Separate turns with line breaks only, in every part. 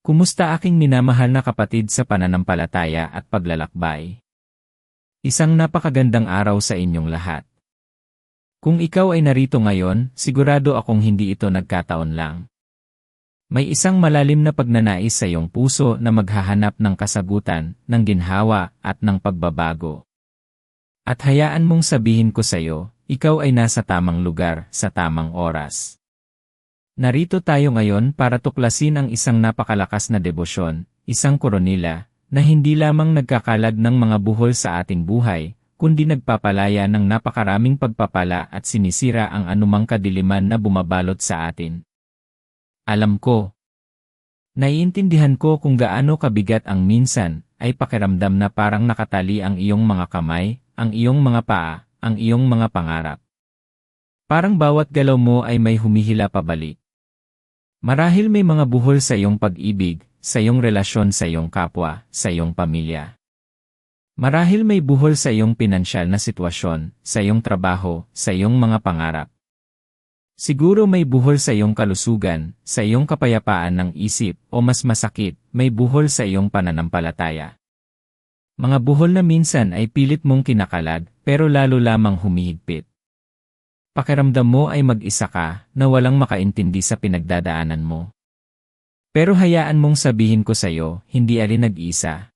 Kumusta aking minamahal na kapatid sa pananampalataya at paglalakbay? Isang napakagandang araw sa inyong lahat. Kung ikaw ay narito ngayon, sigurado akong hindi ito nagkataon lang. May isang malalim na pagnanais sa iyong puso na maghahanap ng kasagutan, ng ginhawa, at ng pagbabago. At hayaan mong sabihin ko sa iyo, ikaw ay nasa tamang lugar, sa tamang oras. Narito tayo ngayon para tuklasin ang isang napakalakas na debosyon, isang koronila, na hindi lamang nagkakalag ng mga buhol sa ating buhay, kundi nagpapalaya ng napakaraming pagpapala at sinisira ang anumang kadiliman na bumabalot sa atin. Alam ko. Naiintindihan ko kung gaano kabigat ang minsan, ay pakiramdam na parang nakatali ang iyong mga kamay, ang iyong mga paa, ang iyong mga pangarap. Parang bawat galaw mo ay may humihila pabalik. Marahil may mga buhol sa iyong pag-ibig, sa iyong relasyon sa iyong kapwa, sa iyong pamilya. Marahil may buhol sa iyong pinansyal na sitwasyon, sa iyong trabaho, sa iyong mga pangarap. Siguro may buhol sa iyong kalusugan, sa iyong kapayapaan ng isip, o mas masakit, may buhol sa iyong pananampalataya. Mga buhol na minsan ay pilit mong kinakalag, pero lalo lamang humihigpit. Pakiramdam mo ay mag-isa ka, na walang makaintindi sa pinagdadaanan mo. Pero hayaan mong sabihin ko sa iyo, hindi alin nag-isa.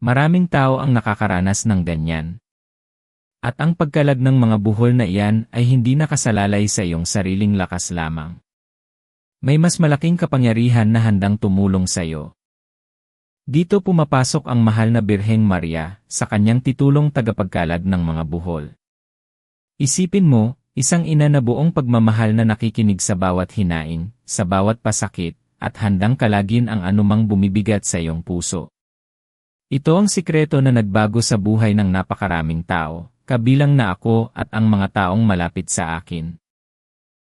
Maraming tao ang nakakaranas ng ganyan. At ang pagkalag ng mga buhol na iyan ay hindi nakasalalay sa iyong sariling lakas lamang. May mas malaking kapangyarihan na handang tumulong sa iyo. Dito pumapasok ang mahal na Birheng Maria, sa kanyang titulong tagapagkalag ng mga buhol. Isipin mo, isang ina na buong pagmamahal na nakikinig sa bawat hinaing, sa bawat pasakit, at handang kalagin ang anumang bumibigat sa iyong puso. Ito ang sikreto na nagbago sa buhay ng napakaraming tao, kabilang na ako at ang mga taong malapit sa akin.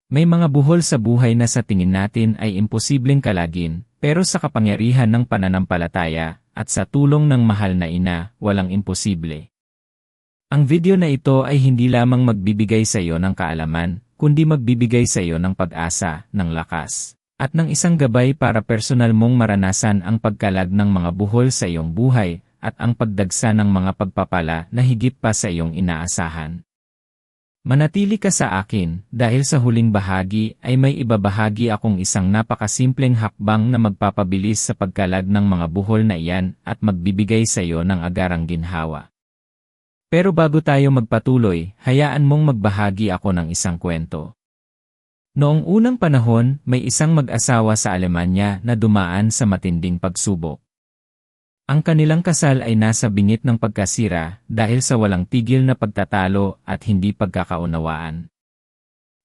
May mga buhol sa buhay na sa tingin natin ay imposibleng kalagin, pero sa kapangyarihan ng pananampalataya, at sa tulong ng mahal na ina, walang imposible. Ang video na ito ay hindi lamang magbibigay sa iyo ng kaalaman, kundi magbibigay sa iyo ng pag-asa, ng lakas, at ng isang gabay para personal mong maranasan ang pagkalag ng mga buhol sa iyong buhay, at ang pagdagsa ng mga pagpapala na higit pa sa iyong inaasahan. Manatili ka sa akin, dahil sa huling bahagi ay may ibabahagi akong isang napakasimpleng hakbang na magpapabilis sa pagkalag ng mga buhol na iyan at magbibigay sa iyo ng agarang ginhawa. Pero bago tayo magpatuloy, hayaan mong magbahagi ako ng isang kwento. Noong unang panahon, may isang mag-asawa sa Alemanya na dumaan sa matinding pagsubok. Ang kanilang kasal ay nasa bingit ng pagkasira dahil sa walang tigil na pagtatalo at hindi pagkakaunawaan.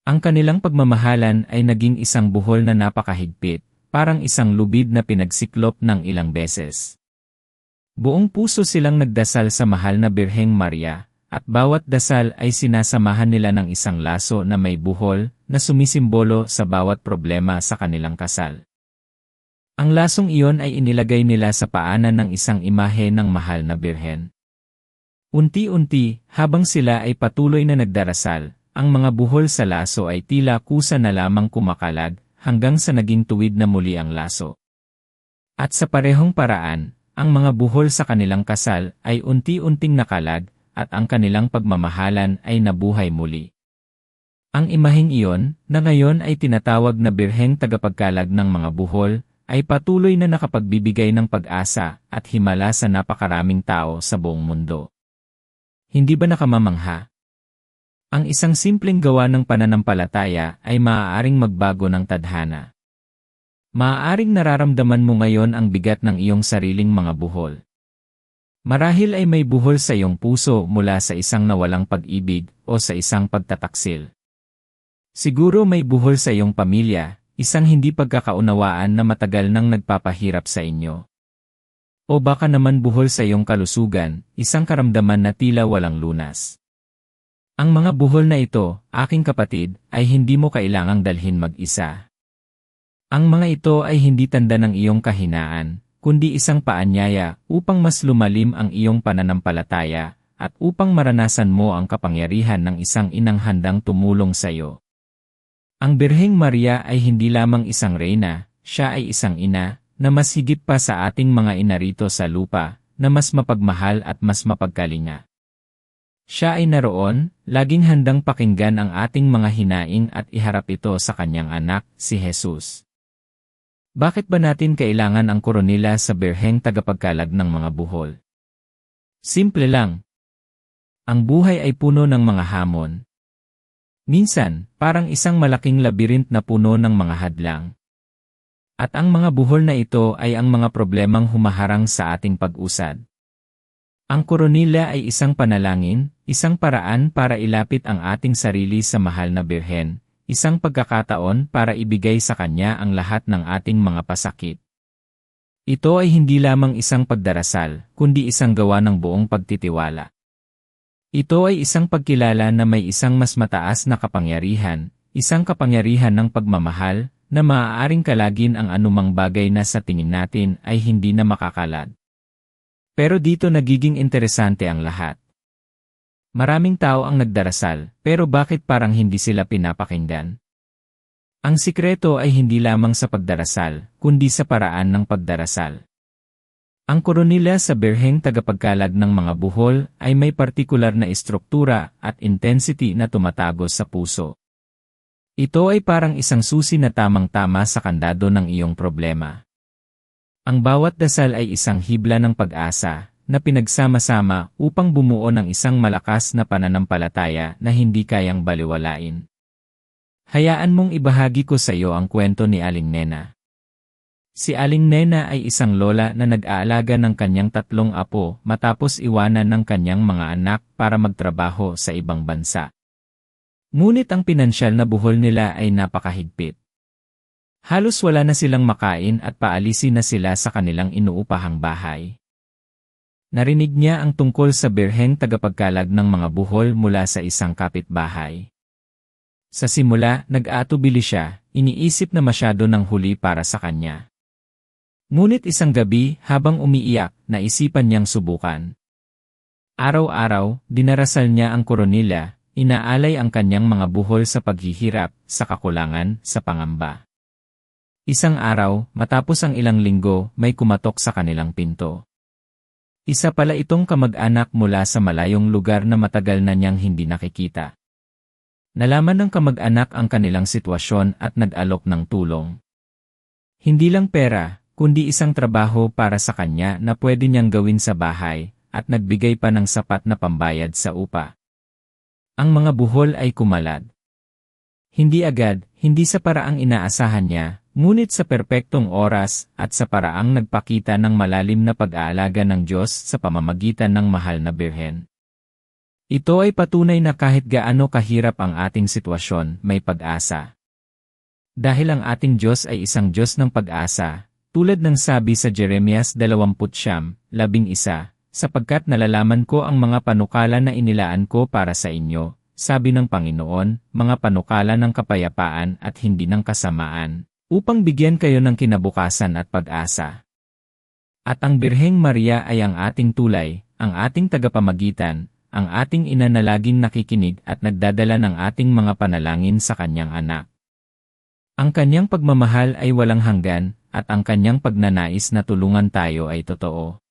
Ang kanilang pagmamahalan ay naging isang buhol na napakahigpit, parang isang lubid na pinagsiklop ng ilang beses. Buong puso silang nagdasal sa mahal na Birheng Maria, at bawat dasal ay sinasamahan nila ng isang laso na may buhol na sumisimbolo sa bawat problema sa kanilang kasal. Ang lasong iyon ay inilagay nila sa paanan ng isang imahe ng mahal na Birhen. Unti-unti, habang sila ay patuloy na nagdarasal, ang mga buhol sa laso ay tila kusa na lamang kumakalag hanggang sa naging tuwid na muli ang laso. At sa parehong paraan, ang mga buhol sa kanilang kasal ay unti-unting nakalag at ang kanilang pagmamahalan ay nabuhay muli. Ang imaheng iyon, na ngayon ay tinatawag na Birheng tagapagkalag ng mga buhol, ay patuloy na nakapagbibigay ng pag-asa at himala sa napakaraming tao sa buong mundo. Hindi ba nakamamangha? Ang isang simpleng gawa ng pananampalataya ay maaaring magbago ng tadhana. Maaaring nararamdaman mo ngayon ang bigat ng iyong sariling mga buhol. Marahil ay may buhol sa iyong puso mula sa isang nawalang pag-ibig o sa isang pagtataksil. Siguro may buhol sa iyong pamilya, isang hindi pagkakaunawaan na matagal nang nagpapahirap sa inyo. O baka naman buhol sa iyong kalusugan, isang karamdaman na tila walang lunas. Ang mga buhol na ito, aking kapatid, ay hindi mo kailangang dalhin mag-isa. Ang mga ito ay hindi tanda ng iyong kahinaan, kundi isang paanyaya upang mas lumalim ang iyong pananampalataya at upang maranasan mo ang kapangyarihan ng isang inang handang tumulong sa iyo. Ang Birheng Maria ay hindi lamang isang reyna, siya ay isang ina na mas higit pa sa ating mga ina rito sa lupa, na mas mapagmahal at mas mapagkalinga. Siya ay naroon, laging handang pakinggan ang ating mga hinaing at iharap ito sa kanyang anak, si Jesus. Bakit ba natin kailangan ang koronila sa birheng tagapagkalag ng mga buhol? Simple lang. Ang buhay ay puno ng mga hamon. Minsan, parang isang malaking labirint na puno ng mga hadlang. At ang mga buhol na ito ay ang mga problemang humaharang sa ating pag-usad. Ang koronila ay isang panalangin, isang paraan para ilapit ang ating sarili sa mahal na birhen, isang pagkakataon para ibigay sa kanya ang lahat ng ating mga pasakit. Ito ay hindi lamang isang pagdarasal, kundi isang gawa ng buong pagtitiwala. Ito ay isang pagkilala na may isang mas mataas na kapangyarihan, isang kapangyarihan ng pagmamahal, na maaaring kalagin ang anumang bagay na sa tingin natin ay hindi na makakalad. Pero dito nagiging interesante ang lahat. Maraming tao ang nagdarasal, pero bakit parang hindi sila pinapakinggan? Ang sikreto ay hindi lamang sa pagdarasal, kundi sa paraan ng pagdarasal. Ang koronila sa birheng tagapagkalag ng mga buhol ay may partikular na istruktura at intensity na tumatagos sa puso. Ito ay parang isang susi na tamang-tama sa kandado ng iyong problema. Ang bawat dasal ay isang hibla ng pag-asa na pinagsama-sama upang bumuo ng isang malakas na pananampalataya na hindi kayang baliwalain. Hayaan mong ibahagi ko sa iyo ang kwento ni Aling Nena. Si Aling Nena ay isang lola na nag-aalaga ng kanyang 3 apo matapos iwanan ng kanyang mga anak para magtrabaho sa ibang bansa. Ngunit ang pinansyal na buhol nila ay napakahigpit. Halos wala na silang makain at paalisin na sila sa kanilang inuupahang bahay. Narinig niya ang tungkol sa birheng tagapagkalag ng mga buhol mula sa isang kapitbahay. Sa simula, nag-aatubili siya, iniisip na masyado ng huli para sa kanya. Ngunit isang gabi, habang umiiyak, naisipan niyang subukan. Araw-araw, dinarasal niya ang koronila, inaalay ang kanyang mga buhol sa paghihirap, sa kakulangan, sa pangamba. Isang araw, matapos ang ilang linggo, may kumatok sa kanilang pinto. Isa pala itong kamag-anak mula sa malayong lugar na matagal na niyang hindi nakikita. Nalaman ng kamag-anak ang kanilang sitwasyon at nag-alok ng tulong. Hindi lang pera, kundi isang trabaho para sa kanya na pwede niyang gawin sa bahay, at nagbigay pa ng sapat na pambayad sa upa. Ang mga buhol ay kumalad. Hindi agad, hindi sa paraang inaasahan niya, ngunit sa perpektong oras at sa paraang nagpakita ng malalim na pag-aalaga ng Diyos sa pamamagitan ng mahal na birhen. Ito ay patunay na kahit gaano kahirap ang ating sitwasyon, may pag-asa. Dahil ang ating Diyos ay isang Diyos ng pag-asa, tulad ng sabi sa Jeremias 20:11, sapagkat nalalaman ko ang mga panukala na inilaan ko para sa inyo, sabi ng Panginoon, mga panukala ng kapayapaan at hindi ng kasamaan, upang bigyan kayo ng kinabukasan at pag-asa. At ang Birheng Maria ay ang ating tulay, ang ating tagapamagitan, ang ating ina na laging nakikinig at nagdadala ng ating mga panalangin sa kanyang anak. Ang kanyang pagmamahal ay walang hanggan, at ang kanyang pagnanais na tulungan tayo ay totoo.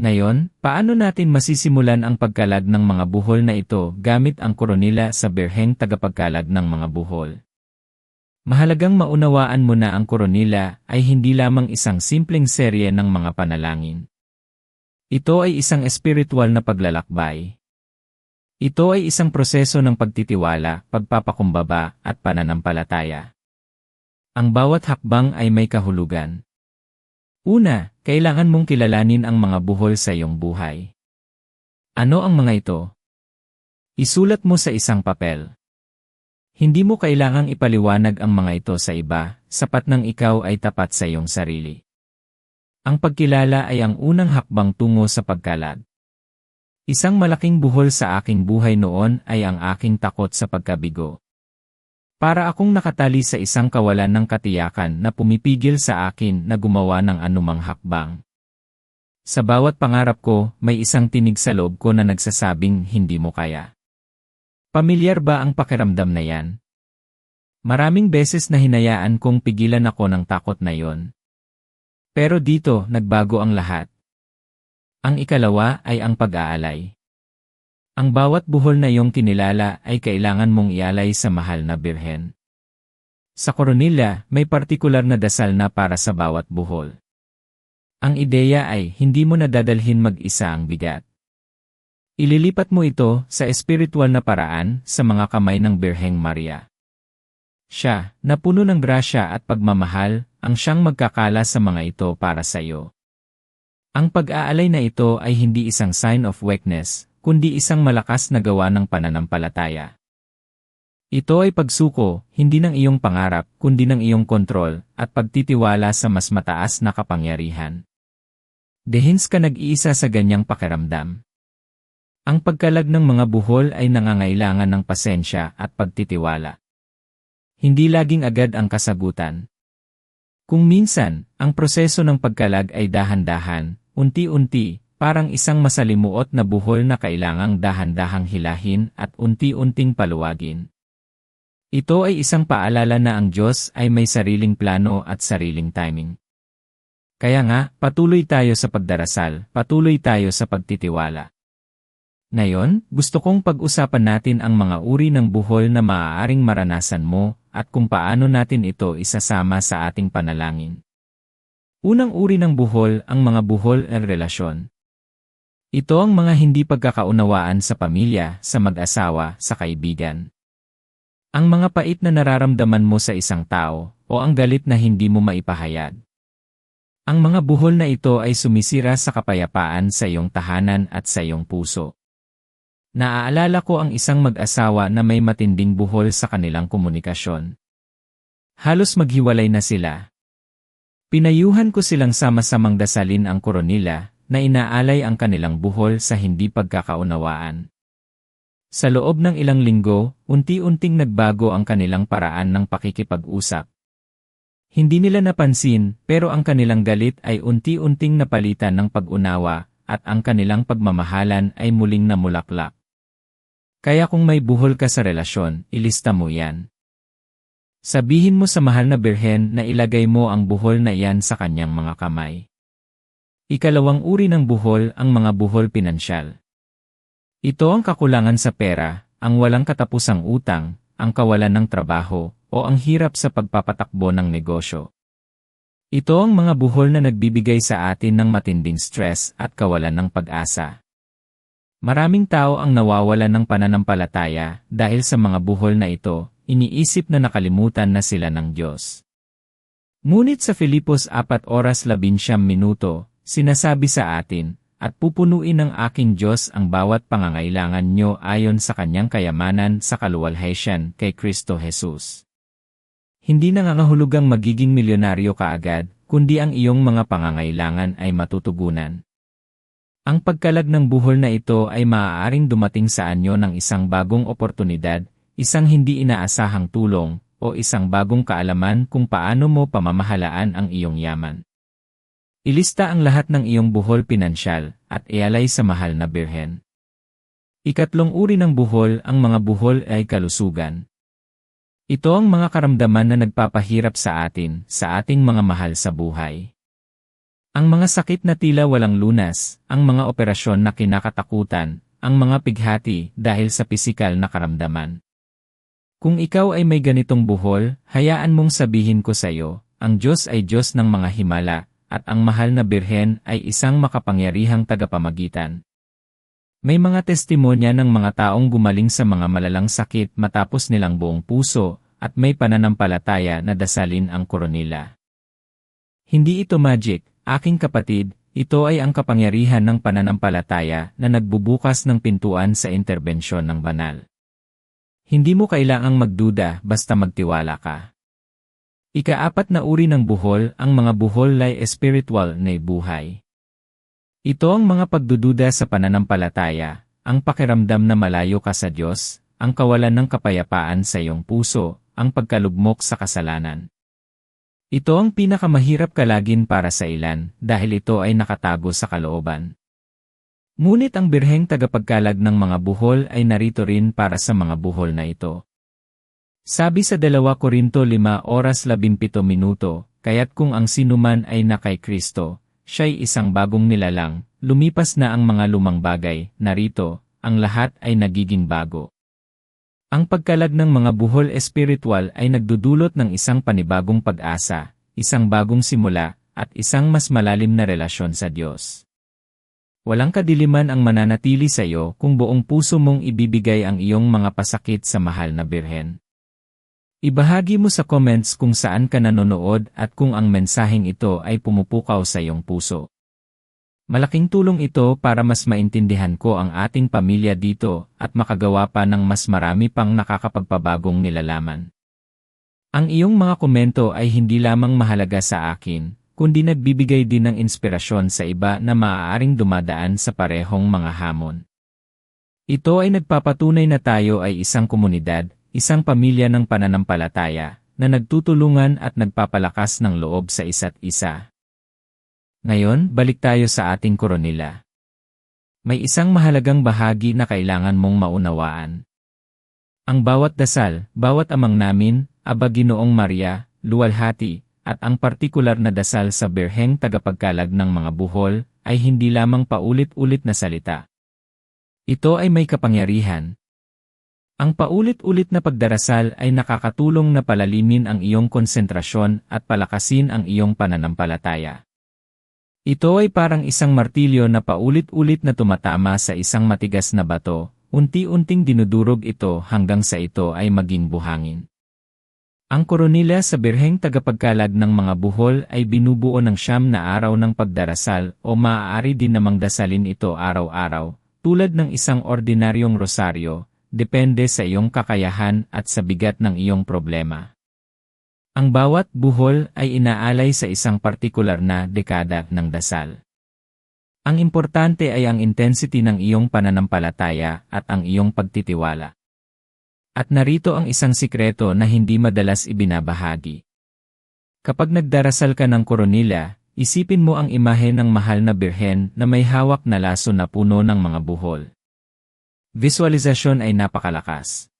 Ngayon, paano natin masisimulan ang pagkalag ng mga buhol na ito gamit ang koronila sa birheng tagapagkalag ng mga buhol? Mahalagang maunawaan mo na ang koronila ay hindi lamang isang simpleng serye ng mga panalangin. Ito ay isang espiritual na paglalakbay. Ito ay isang proseso ng pagtitiwala, pagpapakumbaba, at pananampalataya. Ang bawat hakbang ay may kahulugan. Una, kailangan mong kilalanin ang mga buhol sa iyong buhay. Ano ang mga ito? Isulat mo sa isang papel. Hindi mo kailangang ipaliwanag ang mga ito sa iba, sapat nang ikaw ay tapat sa iyong sarili. Ang pagkilala ay ang unang hakbang tungo sa pagkalag. Isang malaking buhol sa aking buhay noon ay ang aking takot sa pagkabigo. Para akong nakatali sa isang kawalan ng katiyakan na pumipigil sa akin na gumawa ng anumang hakbang. Sa bawat pangarap ko, may isang tinig sa loob ko na nagsasabing hindi mo kaya. Pamilyar ba ang pakiramdam na yan? Maraming beses na hinayaan kong pigilan ako ng takot na yon. Pero dito, nagbago ang lahat. Ang ikalawa ay ang pag-aalay. Ang bawat buhol na iyong kinilala ay kailangan mong ialay sa mahal na birhen. Sa Coronilla, may partikular na dasal na para sa bawat buhol. Ang ideya ay hindi mo na dadalhin mag-isa ang bigat. Ililipat mo ito sa espiritual na paraan sa mga kamay ng Birheng Maria. Siya, na puno ng grasya at pagmamahal, ang siyang magkakala sa mga ito para sa iyo. Ang pag-aalay na ito ay hindi isang sign of weakness, kundi isang malakas na gawa ng pananampalataya. Ito ay pagsuko, hindi ng iyong pangarap, kundi ng iyong kontrol, at pagtitiwala sa mas mataas na kapangyarihan. Dehins ka nag-iisa sa ganyang pakiramdam. Ang pagkalag ng mga buhol ay nangangailangan ng pasensya at pagtitiwala. Hindi laging agad ang kasagutan. Kung minsan, ang proseso ng pagkalag ay dahan-dahan, unti-unti, parang isang masalimuot na buhol na kailangang dahan-dahang hilahin at unti-unting paluwagin. Ito ay isang paalala na ang Diyos ay may sariling plano at sariling timing. Kaya nga, patuloy tayo sa pagdarasal, patuloy tayo sa pagtitiwala. Ngayon, gusto kong pag-usapan natin ang mga uri ng buhol na maaaring maranasan mo at kung paano natin ito isasama sa ating panalangin. Unang uri ng buhol, ang mga buhol ay relasyon. Ito ang mga hindi pagkakaunawaan sa pamilya, sa mag-asawa, sa kaibigan. Ang mga pait na nararamdaman mo sa isang tao, o ang galit na hindi mo maipahayag. Ang mga buhol na ito ay sumisira sa kapayapaan sa iyong tahanan at sa iyong puso. Naaalala ko ang isang mag-asawa na may matinding buhol sa kanilang komunikasyon. Halos maghiwalay na sila. Pinayuhan ko silang sama-samang dasalin ang Coronilla, na inaalay ang kanilang buhol sa hindi pagkakaunawaan. Sa loob ng ilang linggo, unti-unting nagbago ang kanilang paraan ng pakikipag-usap. Hindi nila napansin, pero ang kanilang galit ay unti-unting napalitan ng pag-unawa, at ang kanilang pagmamahalan ay muling namulaklak. Kaya kung may buhol ka sa relasyon, ilista mo yan. Sabihin mo sa mahal na birhen na ilagay mo ang buhol na iyan sa kanyang mga kamay. Ikalawang uri ng buhol, ang mga buhol pinansyal. Ito ang kakulangan sa pera, ang walang katapusang utang, ang kawalan ng trabaho, o ang hirap sa pagpapatakbo ng negosyo. Ito ang mga buhol na nagbibigay sa atin ng matinding stress at kawalan ng pag-asa. Maraming tao ang nawawalan ng pananampalataya dahil sa mga buhol na ito, iniisip na nakalimutan na sila ng Diyos. Ngunit sa Filipos 4:11, sinasabi sa atin, at pupunuin ng aking Diyos ang bawat pangangailangan nyo ayon sa kanyang kayamanan sa kaluwalhatian kay Kristo Jesus. Hindi nangangahulugang magiging milyonaryo ka agad, kundi ang iyong mga pangangailangan ay matutugunan. Ang pagkalag ng buhol na ito ay maaaring dumating sa anyo ng isang bagong oportunidad, isang hindi inaasahang tulong, o isang bagong kaalaman kung paano mo pamamahalaan ang iyong yaman. Ilista ang lahat ng iyong buhol pinansyal, at ialay sa mahal na birhen. Ikatlong uri ng buhol, ang mga buhol ay kalusugan. Ito ang mga karamdaman na nagpapahirap sa atin, sa ating mga mahal sa buhay. Ang mga sakit na tila walang lunas, ang mga operasyon na kinakatakutan, ang mga pighati dahil sa pisikal na karamdaman. Kung ikaw ay may ganitong buhol, hayaan mong sabihin ko sa iyo, ang Diyos ay Diyos ng mga himala, at ang mahal na birhen ay isang makapangyarihang tagapamagitan. May mga testimonya ng mga taong gumaling sa mga malalang sakit matapos nilang buong puso, at may pananampalataya na dasalin ang Coronilla. Hindi ito magic, aking kapatid, ito ay ang kapangyarihan ng pananampalataya na nagbubukas ng pintuan sa interbensyon ng banal. Hindi mo kailangang magduda basta magtiwala ka. Ika-4 na uri ng buhol, ang mga buhol ay espiritual na buhay. Ito ang mga pagdududa sa pananampalataya, ang pakiramdam na malayo ka sa Diyos, ang kawalan ng kapayapaan sa iyong puso, ang pagkalugmok sa kasalanan. Ito ang pinakamahirap kalagin para sa ilan dahil ito ay nakatago sa kalooban. Ngunit ang birheng tagapagkalag ng mga buhol ay narito rin para sa mga buhol na ito. Sabi sa 2 Korinto 5:17, kaya't kung ang sinuman ay na kay Kristo, siya'y isang bagong nilalang, lumipas na ang mga lumang bagay, narito, ang lahat ay nagiging bago. Ang pagkalag ng mga buhol espiritual ay nagdudulot ng isang panibagong pag-asa, isang bagong simula, at isang mas malalim na relasyon sa Diyos. Walang kadiliman ang mananatili sa iyo kung buong puso mong ibibigay ang iyong mga pasakit sa mahal na Birhen. Ibahagi mo sa comments kung saan ka nanonood at kung ang mensaheng ito ay pumupukaw sa iyong puso. Malaking tulong ito para mas maintindihan ko ang ating pamilya dito at makagawa pa ng mas marami pang nakakapagpabagong nilalaman. Ang iyong mga komento ay hindi lamang mahalaga sa akin, kundi nagbibigay din ng inspirasyon sa iba na maaaring dumadaan sa parehong mga hamon. Ito ay nagpapatunay na tayo ay isang komunidad, isang pamilya ng pananampalataya, na nagtutulungan at nagpapalakas ng loob sa isa't isa. Ngayon, balik tayo sa ating koronila. May isang mahalagang bahagi na kailangan mong maunawaan. Ang bawat dasal, bawat amang namin, Aba Ginoong Maria, luwalhati, at ang partikular na dasal sa Birheng tagapagkalag ng mga buhol, ay hindi lamang paulit-ulit na salita. Ito ay may kapangyarihan. Ang paulit-ulit na pagdarasal ay nakakatulong na palalimin ang iyong konsentrasyon at palakasin ang iyong pananampalataya. Ito ay parang isang martilyo na paulit-ulit na tumatama sa isang matigas na bato, unti-unting dinudurog ito hanggang sa ito ay maging buhangin. Ang koronila sa Birheng tagapagkalag ng mga buhol ay binubuo ng 9 na araw ng pagdarasal o maaari din namang dasalin ito araw-araw, tulad ng isang ordinaryong rosaryo, depende sa iyong kakayahan at sa bigat ng iyong problema. Ang bawat buhol ay inaalay sa isang partikular na dekada ng dasal. Ang importante ay ang intensity ng iyong pananampalataya at ang iyong pagtitiwala. At narito ang isang sikreto na hindi madalas ibinabahagi. Kapag nagdarasal ka ng koronila, isipin mo ang imahe ng mahal na Birhen na may hawak na laso na puno ng mga buhol. Visualisasyon ay napakalakas.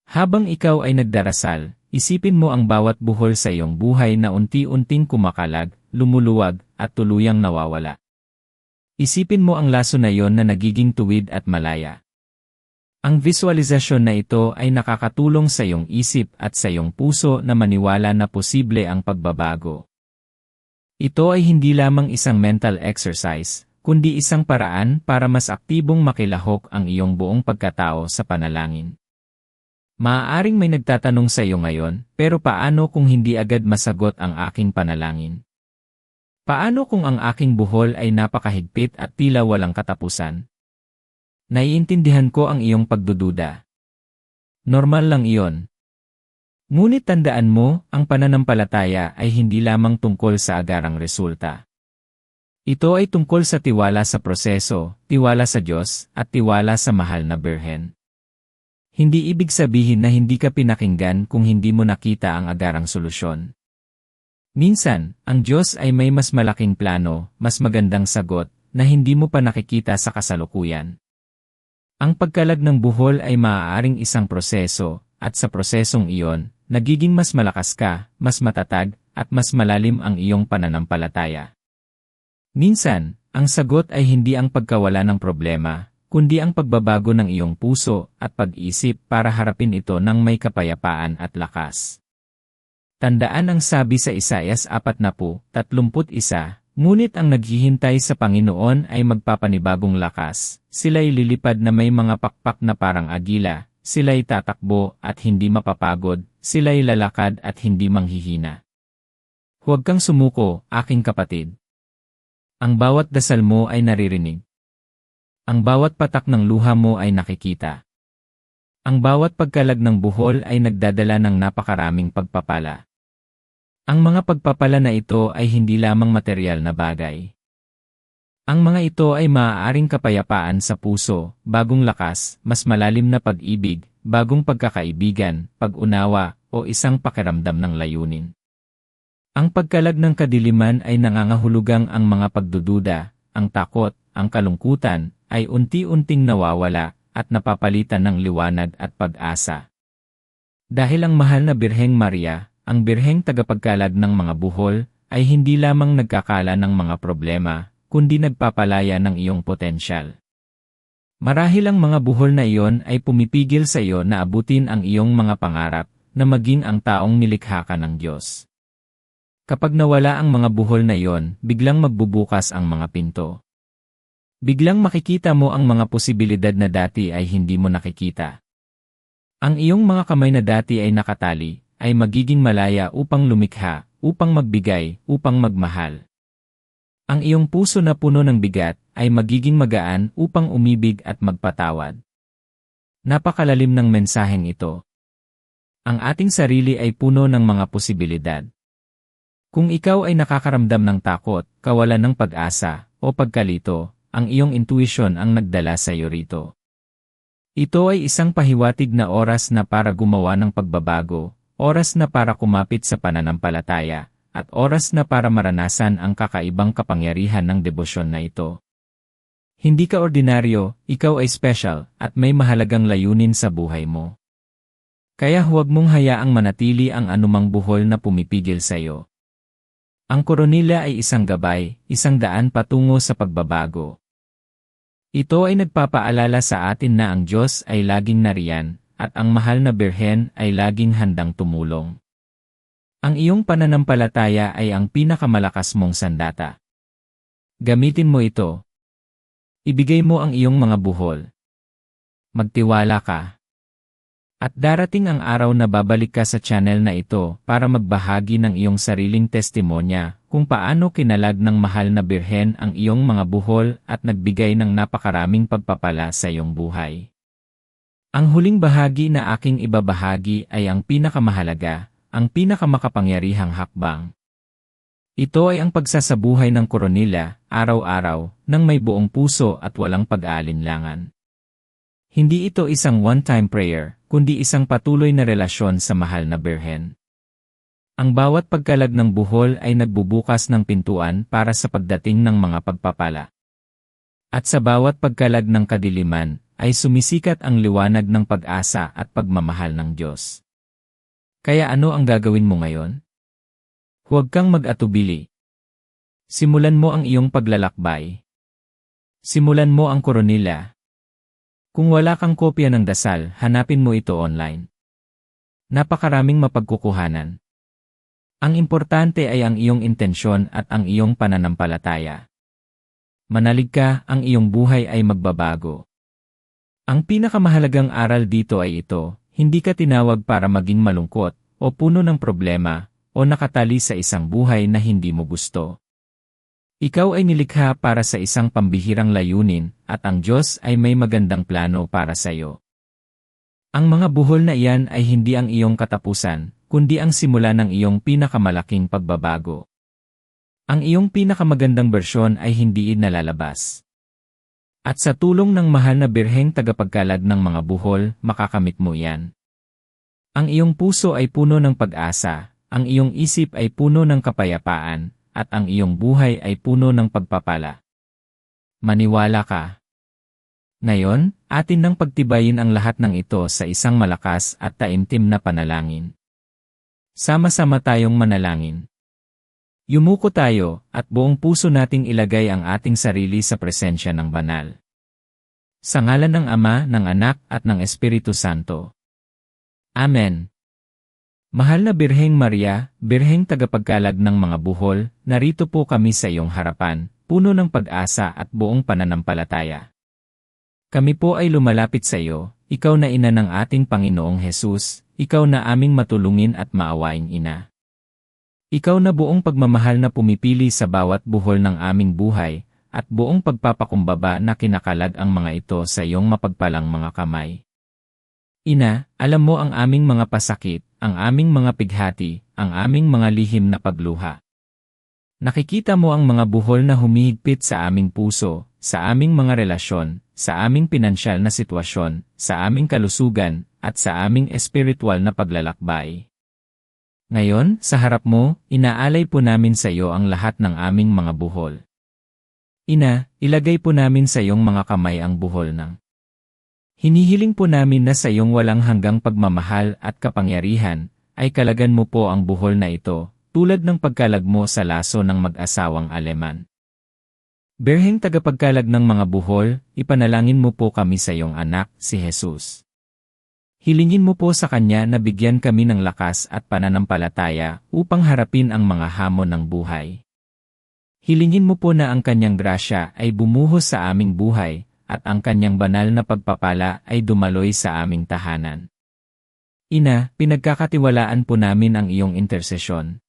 Habang ikaw ay nagdarasal, isipin mo ang bawat buhol sa iyong buhay na unti-unting kumakalag, lumuluwag, at tuluyang nawawala. Isipin mo ang laso na iyon na nagiging tuwid at malaya. Ang visualisasyon na ito ay nakakatulong sa iyong isip at sa iyong puso na maniwala na posible ang pagbabago. Ito ay hindi lamang isang mental exercise, kundi isang paraan para mas aktibong makilahok ang iyong buong pagkatao sa panalangin. Maaaring may nagtatanong sa iyo ngayon, pero paano kung hindi agad masagot ang aking panalangin? Paano kung ang aking buhol ay napakahigpit at tila walang katapusan? Naiintindihan ko ang iyong pagdududa. Normal lang iyon. Ngunit tandaan mo, ang pananampalataya ay hindi lamang tungkol sa agarang resulta. Ito ay tungkol sa tiwala sa proseso, tiwala sa Diyos, at tiwala sa mahal na Birhen. Hindi ibig sabihin na hindi ka pinakinggan kung hindi mo nakita ang agarang solusyon. Minsan, ang Diyos ay may mas malaking plano, mas magandang sagot, na hindi mo pa nakikita sa kasalukuyan. Ang pagkalag ng buhol ay maaaring isang proseso, at sa prosesong iyon, nagiging mas malakas ka, mas matatag, at mas malalim ang iyong pananampalataya. Minsan, ang sagot ay hindi ang pagkawala ng problema, kundi ang pagbabago ng iyong puso at pag-isip para harapin ito ng may kapayapaan at lakas. Tandaan ang sabi sa Isaias 40:31, ngunit ang naghihintay sa Panginoon ay magpapanibagong lakas, sila'y lilipad na may mga pakpak na parang agila, sila'y tatakbo at hindi mapapagod, sila'y lalakad at hindi manghihina. Huwag kang sumuko, aking kapatid. Ang bawat dasal mo ay naririnig. Ang bawat patak ng luha mo ay nakikita. Ang bawat pagkalag ng buhol ay nagdadala ng napakaraming pagpapala. Ang mga pagpapala na ito ay hindi lamang material na bagay. Ang mga ito ay maaaring kapayapaan sa puso, bagong lakas, mas malalim na pag-ibig, bagong pagkakaibigan, pag-unawa, o isang pakiramdam ng layunin. Ang pagkalag ng kadiliman ay nangangahulugang ang mga pagdududa, ang takot, ang kalungkutan, ay unti-unting nawawala at napapalitan ng liwanag at pag-asa. Dahil ang mahal na Birheng Maria, ang birheng tagapagkalag ng mga buhol, ay hindi lamang nagkakala ng mga problema, kundi nagpapalaya ng iyong potensyal. Marahil ang mga buhol na iyon ay pumipigil sa iyo na abutin ang iyong mga pangarap, na maging ang taong nilikha ka ng Diyos. Kapag nawala ang mga buhol na iyon, biglang magbubukas ang mga pinto. Biglang makikita mo ang mga posibilidad na dati ay hindi mo nakikita. Ang iyong mga kamay na dati ay nakatali, ay magiging malaya upang lumikha, upang magbigay, upang magmahal. Ang iyong puso na puno ng bigat ay magiging magaan upang umibig at magpatawad. Napakalalim ng mensaheng ito. Ang ating sarili ay puno ng mga posibilidad. Kung ikaw ay nakakaramdam ng takot, kawalan ng pag-asa, o pagkalito, ang iyong intuition ang nagdala sa iyo rito. Ito ay isang pahiwatig na oras na para gumawa ng pagbabago, oras na para kumapit sa pananampalataya, at oras na para maranasan ang kakaibang kapangyarihan ng debosyon na ito. Hindi ka ordinaryo, ikaw ay special, at may mahalagang layunin sa buhay mo. Kaya huwag mong hayaang manatili ang anumang buhol na pumipigil sa iyo. Ang koronilya ay isang gabay, isang daan patungo sa pagbabago. Ito ay nagpapaalala sa atin na ang Diyos ay laging nariyan, at ang mahal na birhen ay laging handang tumulong. Ang iyong pananampalataya ay ang pinakamalakas mong sandata. Gamitin mo ito. Ibigay mo ang iyong mga buhol. Magtiwala ka. At darating ang araw na babalik ka sa channel na ito para magbahagi ng iyong sariling testimonya kung paano kinalag ng mahal na birhen ang iyong mga buhol at nagbigay ng napakaraming pagpapala sa iyong buhay. Ang huling bahagi na aking ibabahagi ay ang pinakamahalaga, ang pinakamakapangyarihang hakbang. Ito ay ang pagsasabuhay ng koronilya, araw-araw, ng may buong puso at walang pag-aalinlangan. Hindi ito isang one-time prayer, kundi isang patuloy na relasyon sa mahal na birhen. Ang bawat pagkalag ng buhol ay nagbubukas ng pintuan para sa pagdating ng mga pagpapala. At sa bawat pagkalag ng kadiliman, ay sumisikat ang liwanag ng pag-asa at pagmamahal ng Diyos. Kaya ano ang gagawin mo ngayon? Huwag kang mag-atubili. Simulan mo ang iyong paglalakbay. Simulan mo ang koronilya. Kung wala kang kopya ng dasal, hanapin mo ito online. Napakaraming mapagkukuhanan. Ang importante ay ang iyong intensyon at ang iyong pananampalataya. Manalig ka, ang iyong buhay ay magbabago. Ang pinakamahalagang aral dito ay ito, hindi ka tinawag para maging malungkot, o puno ng problema, o nakatali sa isang buhay na hindi mo gusto. Ikaw ay nilikha para sa isang pambihirang layunin, at ang Diyos ay may magandang plano para sa iyo. Ang mga buhol na iyan ay hindi ang iyong katapusan, kundi ang simula ng iyong pinakamalaking pagbabago. Ang iyong pinakamagandang bersyon ay hindi nalalabas. At sa tulong ng mahal na birheng tagapagkalag ng mga buhol, makakamit mo iyan. Ang iyong puso ay puno ng pag-asa, ang iyong isip ay puno ng kapayapaan, at ang iyong buhay ay puno ng pagpapala. Maniwala ka. Ngayon, atin nang pagtibayin ang lahat ng ito sa isang malakas at taimtim na panalangin. Sama-sama tayong manalangin. Yumuko tayo, at buong puso nating ilagay ang ating sarili sa presensya ng banal. Sa ngalan ng Ama, ng Anak, at ng Espiritu Santo. Amen. Mahal na Birheng Maria, Birheng tagapagkalag ng mga buhol, narito po kami sa iyong harapan, puno ng pag-asa at buong pananampalataya. Kami po ay lumalapit sa iyo, ikaw na ina ng ating Panginoong Hesus, ikaw na aming matulungin at maawaing ina. Ikaw na buong pagmamahal na pumipili sa bawat buhol ng aming buhay, at buong pagpapakumbaba na kinakalag ang mga ito sa iyong mapagpalang mga kamay. Ina, alam mo ang aming mga pasakit, ang aming mga pighati, ang aming mga lihim na pagluha. Nakikita mo ang mga buhol na humihigpit sa aming puso, sa aming mga relasyon, sa aming pinansyal na sitwasyon, sa aming kalusugan, at sa aming espiritual na paglalakbay. Ngayon, sa harap mo, inaalay po namin sa iyo ang lahat ng aming mga buhol. Ina, ilagay po namin sa iyong mga kamay ang buhol ng hinihiling po namin na sa iyong walang hanggang pagmamahal at kapangyarihan, ay kalagan mo po ang buhol na ito, tulad ng pagkalag mo sa laso ng mag-asawang Aleman. Birheng tagapagkalag ng mga buhol, ipanalangin mo po kami sa iyong anak, si Jesus. Hilingin mo po sa kanya na bigyan kami ng lakas at pananampalataya upang harapin ang mga hamon ng buhay. Hilingin mo po na ang kanyang grasya ay bumuhos sa aming buhay, at ang kanyang banal na pagpapala ay dumaloy sa aming tahanan. Ina, pinagkakatiwalaan po namin ang iyong intersesyon.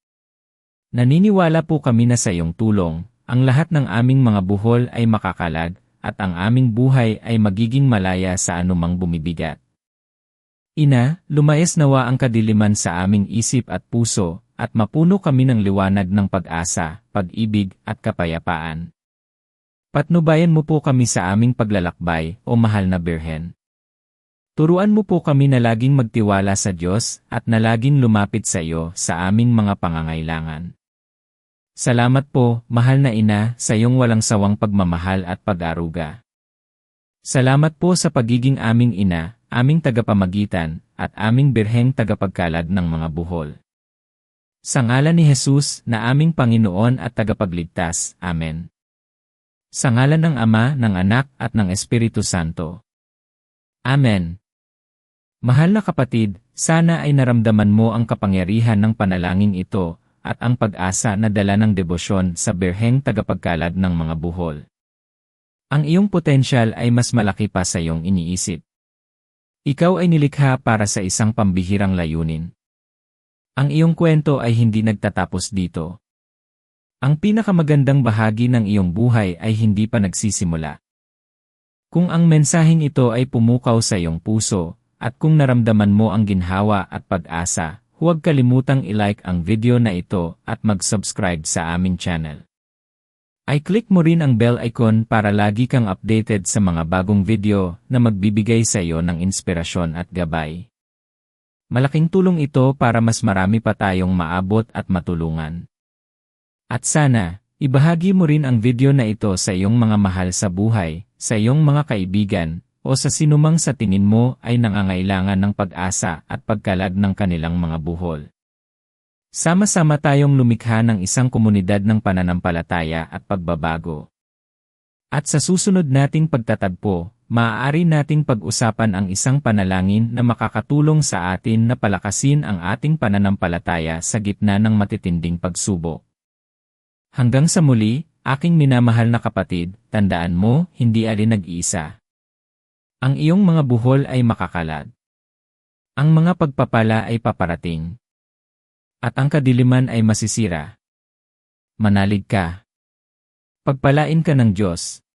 Naniniwala po kami na sa iyong tulong, ang lahat ng aming mga buhol ay makakalag, at ang aming buhay ay magiging malaya sa anumang bumibigat. Ina, lumayas nawa ang kadiliman sa aming isip at puso, at mapuno kami ng liwanag ng pag-asa, pag-ibig, at kapayapaan. Patnubayan mo po kami sa aming paglalakbay, o mahal na Birhen. Turuan mo po kami na laging magtiwala sa Diyos, at na laging lumapit sa iyo sa aming mga pangangailangan. Salamat po, mahal na ina, sa iyong walang sawang pagmamahal at pag-aruga. Salamat po sa pagiging aming ina, aming tagapamagitan, at aming birheng tagapagkalag ng mga buhol. Sa ngalan ni Jesus, na aming Panginoon at tagapagligtas. Amen. Sa ngalan ng Ama, ng Anak, at ng Espiritu Santo. Amen. Mahal na kapatid, sana ay naramdaman mo ang kapangyarihan ng panalangin ito, at ang pag-asa na dala ng debosyon sa birheng tagapagkalag ng mga buhol. Ang iyong potensyal ay mas malaki pa sa iyong iniisip. Ikaw ay nilikha para sa isang pambihirang layunin. Ang iyong kwento ay hindi nagtatapos dito. Ang pinakamagandang bahagi ng iyong buhay ay hindi pa nagsisimula. Kung ang mensaheng ito ay pumukaw sa iyong puso, at kung naramdaman mo ang ginhawa at pag-asa, huwag kalimutang i-like ang video na ito at mag-subscribe sa aming channel. I-click mo rin ang bell icon para lagi kang updated sa mga bagong video na magbibigay sa iyo ng inspirasyon at gabay. Malaking tulong ito para mas marami pa tayong maabot at matulungan. At sana, ibahagi mo rin ang video na ito sa iyong mga mahal sa buhay, sa iyong mga kaibigan, o sa sinumang sa tingin mo ay nangangailangan ng pag-asa at pagkalag ng kanilang mga buhol. Sama-sama tayong lumikha ng isang komunidad ng pananampalataya at pagbabago. At sa susunod nating pagtatagpo, maaari nating pag-usapan ang isang panalangin na makakatulong sa atin na palakasin ang ating pananampalataya sa gitna ng matitinding pagsubok. Hanggang sa muli, aking minamahal na kapatid, tandaan mo, hindi alin nag-iisa. Ang iyong mga buhol ay makakalag. Ang mga pagpapala ay paparating. At ang kadiliman ay masisira. Manalig ka. Pagpalain ka ng Diyos.